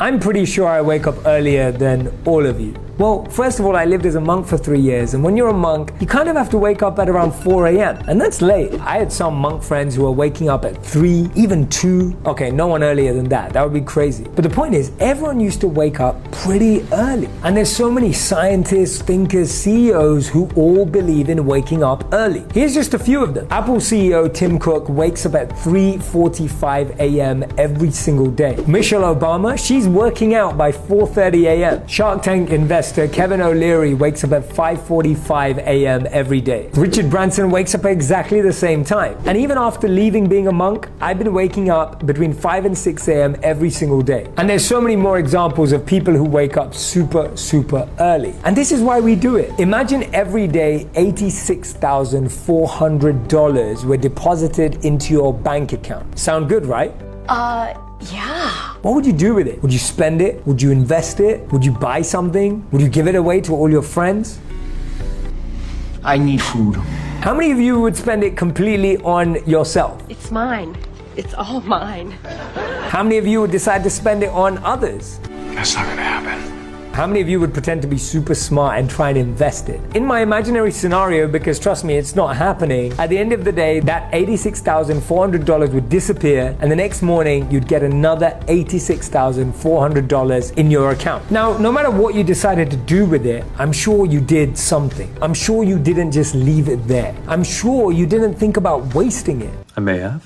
I'm pretty sure I wake up earlier than all of you. Well, first of all, I lived as a monk for 3 years, and when you're a monk, you kind of have to wake up at around 4 a.m. and that's late. I had some monk friends who were waking up at 3, even 2. Okay, no one earlier than that. That would be crazy. But the point is, everyone used to wake up pretty early. And there's so many scientists, thinkers, CEOs who all believe in waking up early. Here's just a few of them. Apple CEO Tim Cook wakes up at 3:45 a.m. every single day. Michelle Obama, she's working out by 4:30 a.m. Shark Tank investor Kevin O'Leary wakes up at 5:45 a.m. every day. Richard Branson wakes up at exactly the same time. And even after leaving being a monk, I've been waking up between 5 and 6 a.m. every single day. And there's so many more examples of people who wake up super early. And this is why we do it. Imagine every day $86,400 were deposited into your bank account. Sound good, right? Yeah. What would you do with it? Would you spend it? Would you invest it? Would you buy something? Would you give it away to all your friends? I need food. How many of you would spend it completely on yourself? It's mine. It's all mine. How many of you would decide to spend it on others? That's not gonna happen. How many of you would pretend to be super smart and try and invest it? In my imaginary scenario, because trust me, it's not happening, at the end of the day, that $86,400 would disappear, and the next morning, you'd get another $86,400 in your account. Now, no matter what you decided to do with it, I'm sure you did something. I'm sure you didn't just leave it there. I'm sure you didn't think about wasting it. I may have.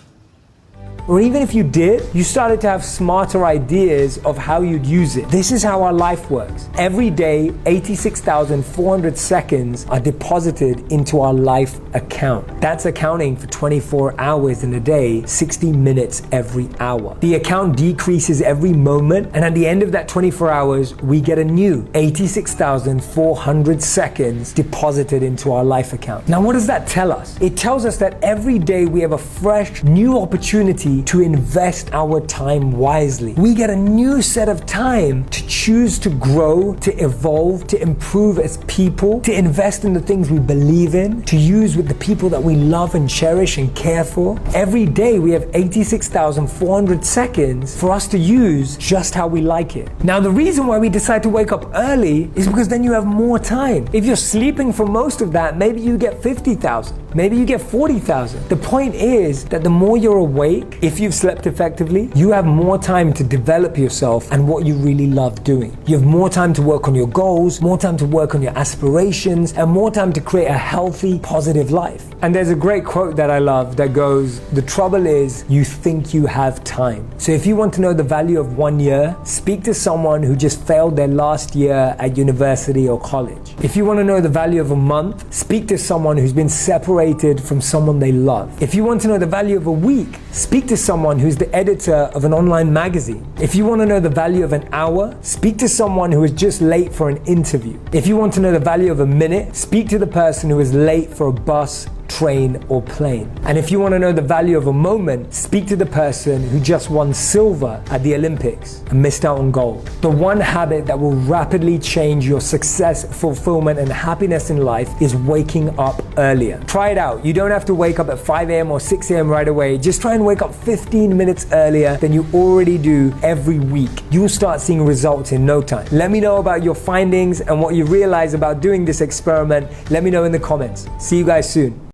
Or even if you did, you started to have smarter ideas of how you'd use it. This is how our life works. Every day, 86,400 seconds are deposited into our life account. That's accounting for 24 hours in a day, 60 minutes every hour. The account decreases every moment, and at the end of that 24 hours, we get a new 86,400 seconds deposited into our life account. Now, what does that tell us? It tells us that every day we have a fresh, new opportunity to invest our time wisely. We get a new set of time to choose to grow, to evolve, to improve as people, to invest in the things we believe in, to use with the people that we love and cherish and care for. Every day we have 86,400 seconds for us to use just how we like it. Now, the reason why we decide to wake up early is because then you have more time. If you're sleeping for most of that, maybe you get 50,000. Maybe you get 40,000. The point is that the more you're awake, if you've slept effectively, you have more time to develop yourself and what you really love doing. You have more time to work on your goals, more time to work on your aspirations, and more time to create a healthy, positive life. And there's a great quote that I love that goes, "The trouble is you think you have time." So if you want to know the value of 1 year, speak to someone who just failed their last year at university or college. If you want to know the value of a month, speak to someone who's been separated from someone they love. If you want to know the value of a week, speak to someone who's the editor of an online magazine. If you want to know the value of an hour, speak to someone who is just late for an interview. If you want to know the value of a minute, speak to the person who is late for a bus, train, or plane. And if you want to know the value of a moment, speak to the person who just won silver at the Olympics and missed out on gold. The one habit that will rapidly change your success, fulfillment, and happiness in life is waking up earlier. Try it out. You don't have to wake up at 5 a.m. or 6 a.m. right away. Just try and wake up 15 minutes earlier than you already do every week. You'll start seeing results in no time. Let me know about your findings and what you realize about doing this experiment. Let me know in the comments. See you guys soon.